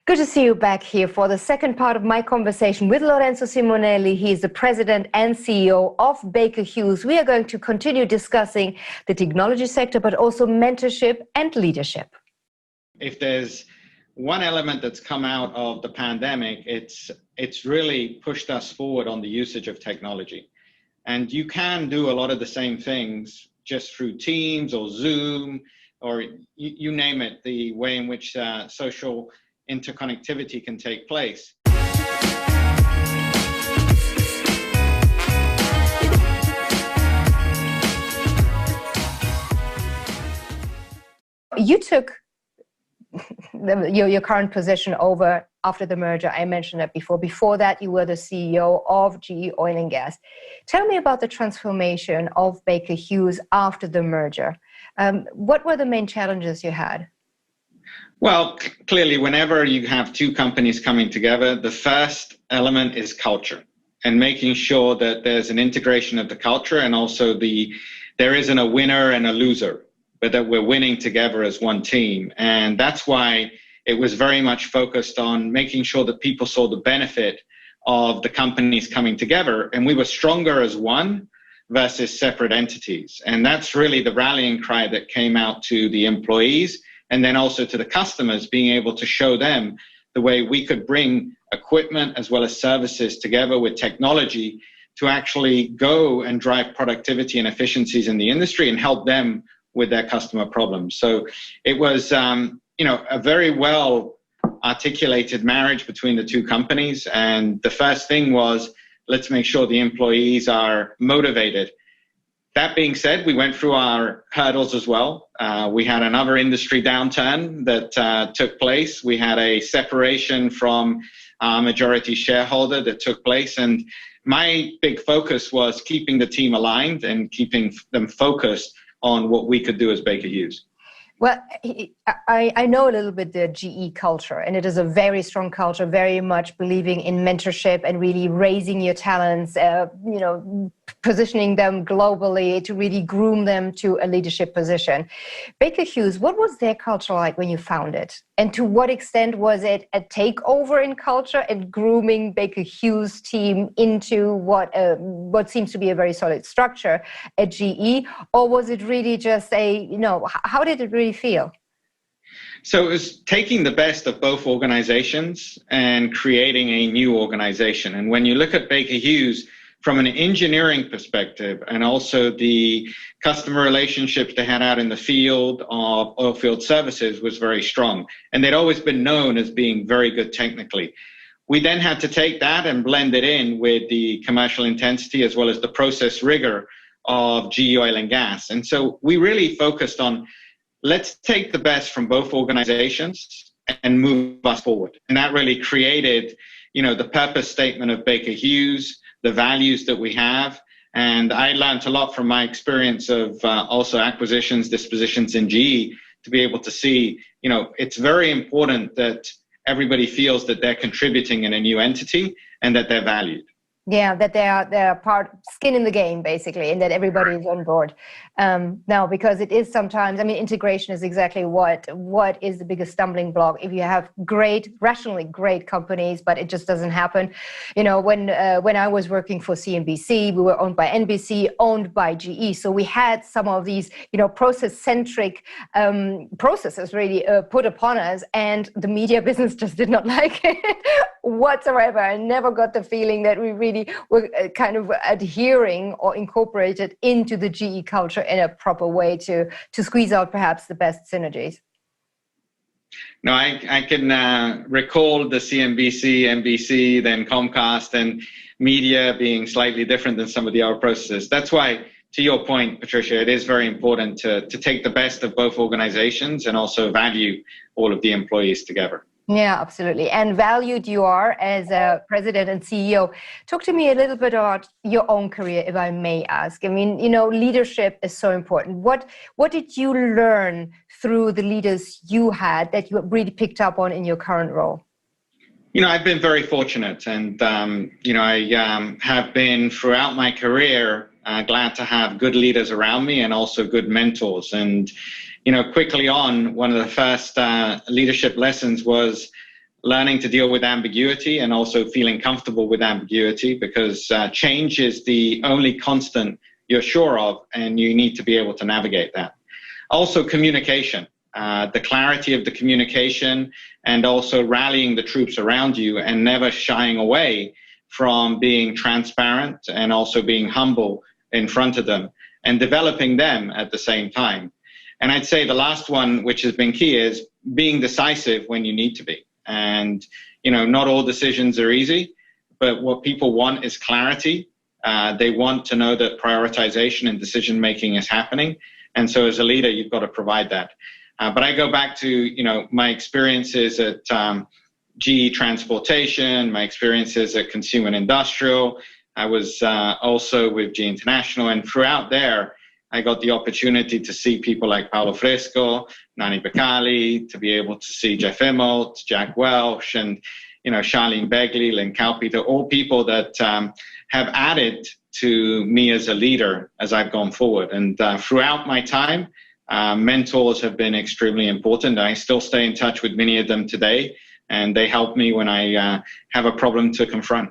Good to see you back here for the second part of my conversation with Lorenzo Simonelli. He is the president and CEO of Baker Hughes. We are going to continue discussing the technology sector, but also mentorship and leadership. If there's one element that's come out of the pandemic, it's really pushed us forward on the usage of technology. And you can do a lot of the same things just through Teams or Zoom, or you name it, the way in which social interconnectivity can take place. You took your current position over after the merger. I mentioned that before. Before that, you were the CEO of GE Oil and Gas. Tell me about the transformation of Baker Hughes after the merger. What were the main challenges you had? Well, clearly, whenever you have two companies coming together, the first element is culture and making sure that there's an integration of the culture, and also there isn't a winner and a loser, but that we're winning together as one team. And that's why it was very much focused on making sure that people saw the benefit of the companies coming together, and we were stronger as one versus separate entities. And that's really the rallying cry that came out to the employees, and then also to the customers, being able to show them the way we could bring equipment as well as services together with technology to actually go and drive productivity and efficiencies in the industry and help them with their customer problems. So it was, a very well articulated marriage between the two companies. And the first thing was, let's make sure the employees are motivated. That being said, we went through our hurdles as well. We had another industry downturn that took place. We had a separation from our majority shareholder that took place. And my big focus was keeping the team aligned and keeping them focused on what we could do as Baker Hughes. Well, I know a little bit the GE culture, and it is a very strong culture, very much believing in mentorship and really raising your talents, positioning them globally to really groom them to a leadership position. Baker Hughes, what was their culture like when you found it? And to what extent was it a takeover in culture and grooming Baker Hughes team into what seems to be a very solid structure at GE? Or was it really just how did it really feel? So it was taking the best of both organizations and creating a new organization. And when you look at Baker Hughes, from an engineering perspective, and also the customer relationships they had out in the field of oil field services was very strong. And they'd always been known as being very good technically. We then had to take that and blend it in with the commercial intensity as well as the process rigor of GE Oil and Gas. And so we really focused on, let's take the best from both organizations and move us forward. And that really created, the purpose statement of Baker Hughes, the values that we have. And I learned a lot from my experience of also acquisitions, dispositions in GE, to be able to see, it's very important that everybody feels that they're contributing in a new entity and that they're valued. Yeah, that they're part skin in the game, basically, and that everybody is on board. Now, because it is sometimes, integration is exactly what is the biggest stumbling block. If you have rationally great companies, but it just doesn't happen. When I was working for CNBC, we were owned by NBC, owned by GE. So we had some of these, process-centric processes really put upon us, and the media business just did not like it whatsoever. I never got the feeling that we really were kind of adhering or incorporated into the GE culture in a proper way to squeeze out perhaps the best synergies. No, I can recall the CNBC, NBC, then Comcast, and media being slightly different than some of the other processes. That's why, to your point, Patricia, it is very important to take the best of both organizations and also value all of the employees together. Yeah, absolutely. And valued you are as a president and CEO. Talk to me a little bit about your own career, if I may ask. Leadership is so important. What did you learn through the leaders you had that you really picked up on in your current role? I've been very fortunate, and I have been throughout my career glad to have good leaders around me and also good mentors. And quickly on, one of the first leadership lessons was learning to deal with ambiguity and also feeling comfortable with ambiguity, because change is the only constant you're sure of, and you need to be able to navigate that. Also, communication, the clarity of the communication, and also rallying the troops around you and never shying away from being transparent and also being humble in front of them and developing them at the same time. And I'd say the last one, which has been key, is being decisive when you need to be. And, you know, not all decisions are easy, but what people want is clarity. They want to know that prioritization and decision-making is happening. And so as a leader, you've got to provide that. But I go back to, you know, my experiences at GE Transportation, my experiences at Consumer and Industrial. I was also with GE International, and throughout there, I got the opportunity to see people like Paolo Fresco, Nani Beccalli, to be able to see Jeff Immelt, Jack Welch, and, you know, Charlene Begley, Lynn Calpeter, all people that have added to me as a leader as I've gone forward. And throughout my time, mentors have been extremely important. I still stay in touch with many of them today, and they help me when I have a problem to confront.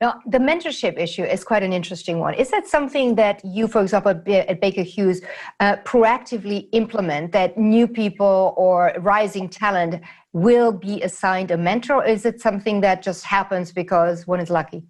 Now, the mentorship issue is quite an interesting one. Is that something that you, for example, at Baker Hughes, proactively implement, that new people or rising talent will be assigned a mentor? Or is it something that just happens because one is lucky?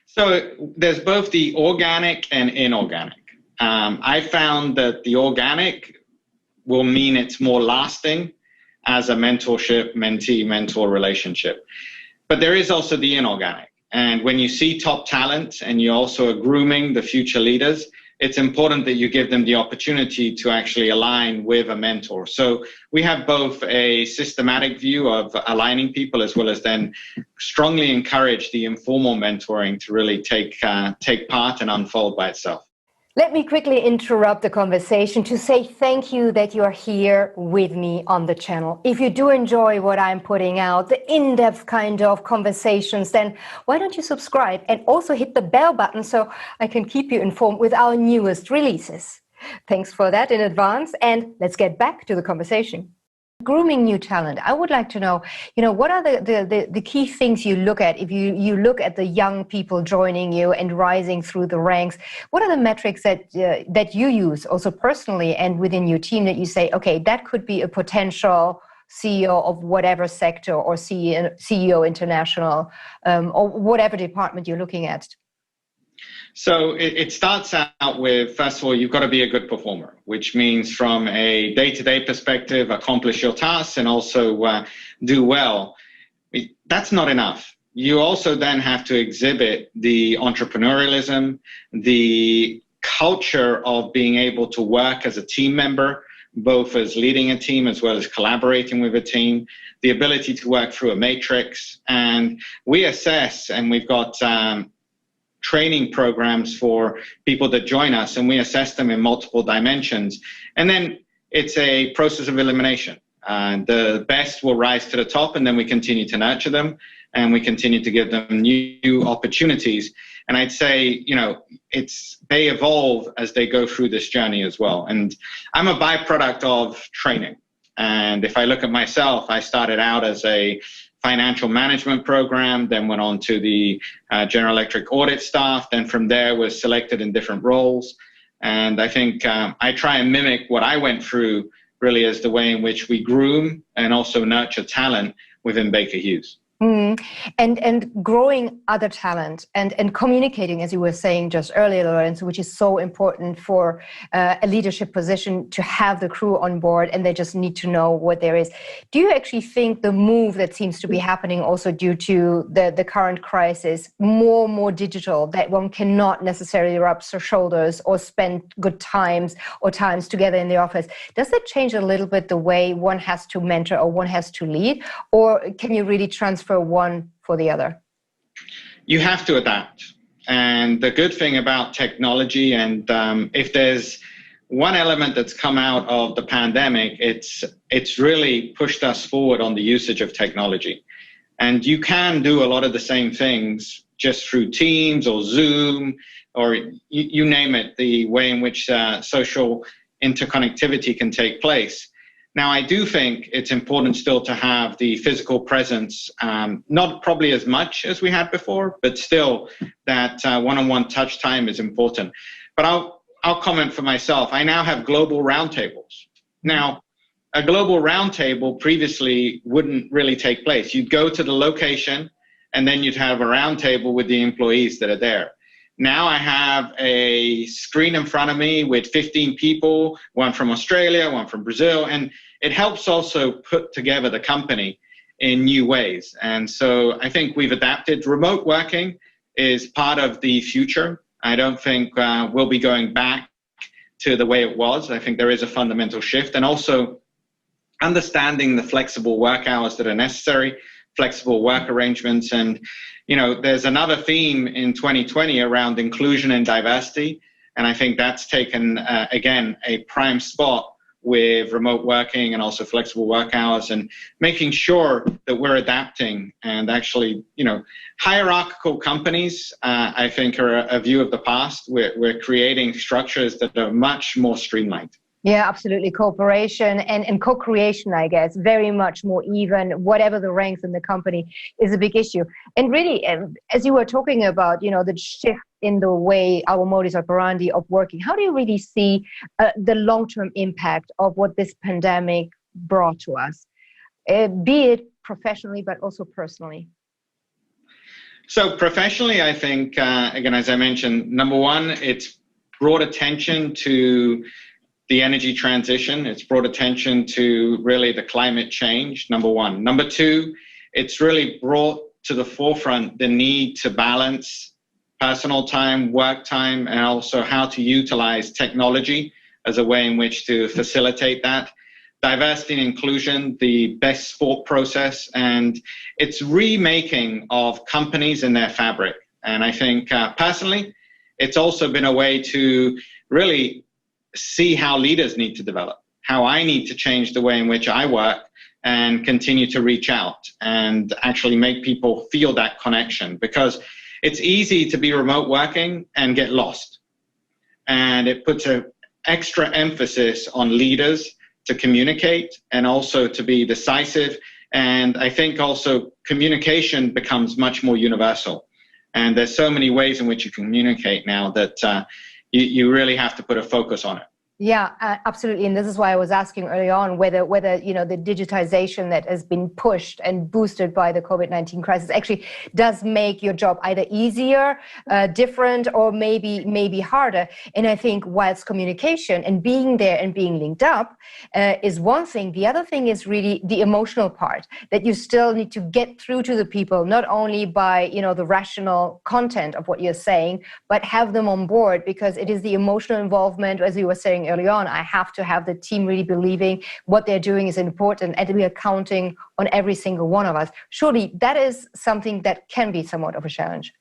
So there's both the organic and inorganic. I found that the organic will mean it's more lasting as a mentorship, mentee-mentor relationship. But there is also the inorganic. And when you see top talent and you also are grooming the future leaders, it's important that you give them the opportunity to actually align with a mentor. So we have both a systematic view of aligning people, as well as then strongly encourage the informal mentoring to really take part and unfold by itself. Let me quickly interrupt the conversation to say thank you that you are here with me on the channel. If you do enjoy what I'm putting out, the in-depth kind of conversations, then why don't you subscribe and also hit the bell button so I can keep you informed with our newest releases. Thanks for that in advance, and let's get back to the conversation. Grooming new talent. I would like to know, what are the key things you look at if you look at the young people joining you and rising through the ranks? What are the metrics that you use also personally and within your team that you say, okay, that could be a potential CEO of whatever sector or CEO international or whatever department you're looking at? So it starts out with, first of all, you've got to be a good performer, which means from a day-to-day perspective, accomplish your tasks and also do well. That's not enough. You also then have to exhibit the entrepreneurialism, the culture of being able to work as a team member, both as leading a team as well as collaborating with a team, the ability to work through a matrix. And we assess, and we've got training programs for people that join us, and we assess them in multiple dimensions. And then it's a process of elimination. The best will rise to the top, and then we continue to nurture them, and we continue to give them new opportunities. And I'd say, they evolve as they go through this journey as well. And I'm a byproduct of training. And if I look at myself, I started out as a financial management program, then went on to the General Electric audit staff. Then from there was selected in different roles. And I think I try and mimic what I went through really as the way in which we groom and also nurture talent within Baker Hughes. And growing other talent and communicating, as you were saying just earlier, Lorenzo, which is so important for a leadership position, to have the crew on board and they just need to know what there is. Do you actually think the move that seems to be happening also due to the current crisis, more digital, that one cannot necessarily rub shoulders or spend good times together in the office, does that change a little bit the way one has to mentor or one has to lead? Or can you really transfer one for the other? You have to adapt. And the good thing about technology, and if there's one element that's come out of the pandemic, it's really pushed us forward on the usage of technology. And you can do a lot of the same things just through Teams or Zoom, or you name it, the way in which social interconnectivity can take place. Now, I do think it's important still to have the physical presence, not probably as much as we had before, but still that one-on-one touch time is important. But I'll comment for myself. I now have global roundtables. Now, a global roundtable previously wouldn't really take place. You'd go to the location, and then you'd have a roundtable with the employees that are there. Now I have a screen in front of me with 15 people, one from Australia, one from Brazil, and it helps also put together the company in new ways. And so I think we've adapted. Remote working is part of the future. I don't think we'll be going back to the way it was. I think there is a fundamental shift, and also understanding the flexible work hours that are necessary, flexible work arrangements. And, there's another theme in 2020 around inclusion and diversity. And I think that's taken, again, a prime spot with remote working and also flexible work hours, and making sure that we're adapting. And actually, hierarchical companies, I think, are a view of the past. We're creating structures that are much more streamlined. Yeah, absolutely. Cooperation and co-creation, I guess, very much more even, whatever the ranks in the company is a big issue. And really, as you were talking about, the shift in the way our modus operandi of working, how do you really see the long-term impact of what this pandemic brought to us, be it professionally, but also personally? So professionally, I think, again, as I mentioned, number one, it's brought attention to the energy transition. It's brought attention to really the climate change, number one. Number two, it's really brought to the forefront the need to balance personal time, work time, and also how to utilize technology as a way in which to facilitate that. Diversity and inclusion, the best sport process, and it's remaking of companies and their fabric. And I think personally, it's also been a way to really see how leaders need to develop, how I need to change the way in which I work and continue to reach out and actually make people feel that connection, because it's easy to be remote working and get lost. And it puts an extra emphasis on leaders to communicate and also to be decisive. And I think also communication becomes much more universal. And there's so many ways in which you communicate now that you really have to put a focus on it. Yeah, absolutely. And this is why I was asking early on whether the digitization that has been pushed and boosted by the COVID-19 crisis actually does make your job either easier, different, or maybe harder. And I think whilst communication and being there and being linked up is one thing, the other thing is really the emotional part, that you still need to get through to the people, not only by the rational content of what you're saying, but have them on board, because it is the emotional involvement, as you were saying early on. I have to have the team really believing what they're doing is important, and we are counting on every single one of us. Surely that is something that can be somewhat of a challenge.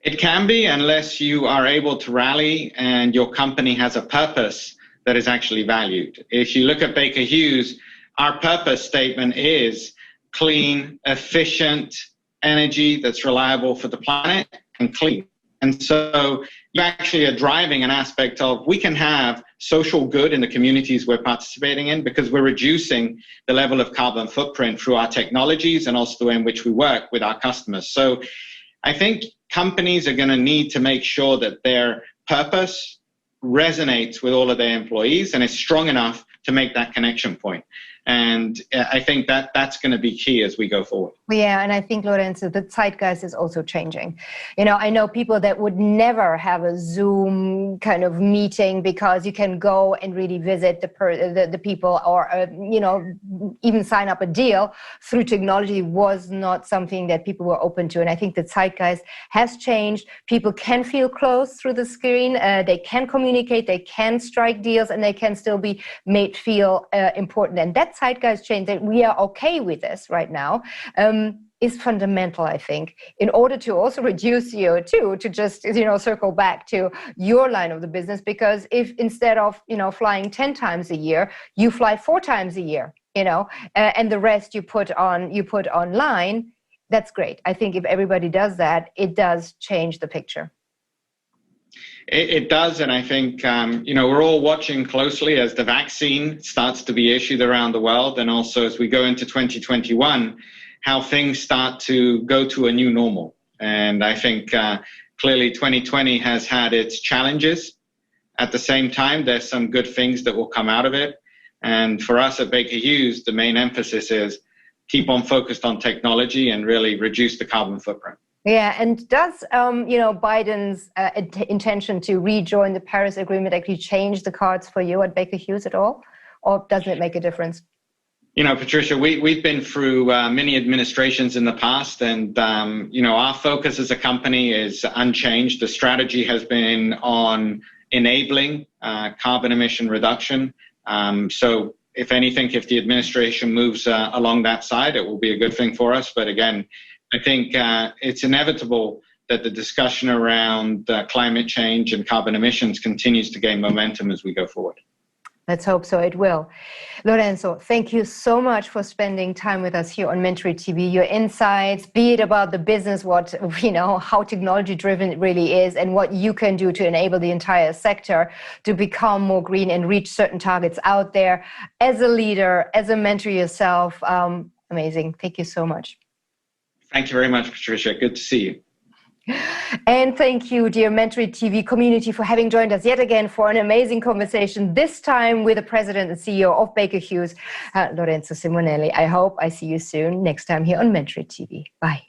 It can be, unless you are able to rally and your company has a purpose that is actually valued. If you look at Baker Hughes, our purpose statement is clean, efficient energy that's reliable for the planet and clean. And so you actually are driving an aspect of, we can have social good in the communities we're participating in because we're reducing the level of carbon footprint through our technologies and also the way in which we work with our customers. So I think companies are going to need to make sure that their purpose resonates with all of their employees and is strong enough to make that connection point. And I think that's going to be key as we go forward. Yeah, and I think, Lorenzo, the zeitgeist is also changing. I know people that would never have a Zoom kind of meeting because you can go and really visit the people, or even sign up a deal through technology was not something that people were open to. And I think the zeitgeist has changed. People can feel close through the screen. They can communicate. They can strike deals, and they can still be made feel important. And that zeitgeist change, that we are okay with this right now, is fundamental, I think, in order to also reduce CO2, to just, circle back to your line of the business. Because if instead of, flying 10 times a year, you fly 4 times a year, and the rest you put online, that's great. I think if everybody does that, it does change the picture. It does, and I think we're all watching closely as the vaccine starts to be issued around the world, and also as we go into 2021, how things start to go to a new normal. And I think clearly 2020 has had its challenges. At the same time, there's some good things that will come out of it. And for us at Baker Hughes, the main emphasis is keep on focused on technology and really reduce the carbon footprint. Yeah, and does Biden's intention to rejoin the Paris Agreement actually change the cards for you at Baker Hughes at all, or doesn't it make a difference? Patricia, we've been through many administrations in the past, and our focus as a company is unchanged. The strategy has been on enabling carbon emission reduction. So if anything, if the administration moves along that side, it will be a good thing for us. But again, I think it's inevitable that the discussion around climate change and carbon emissions continues to gain momentum as we go forward. Let's hope so, it will. Lorenzo, thank you so much for spending time with us here on Mentorship TV. Your insights, be it about the business, how technology driven it really is, and what you can do to enable the entire sector to become more green and reach certain targets out there. As a leader, as a mentor yourself, amazing. Thank you so much. Thank you very much, Patricia. Good to see you. And thank you, dear Mentorship TV community, for having joined us yet again for an amazing conversation, this time with the President and CEO of Baker Hughes, Lorenzo Simonelli. I hope I see you soon next time here on Mentorship TV. Bye.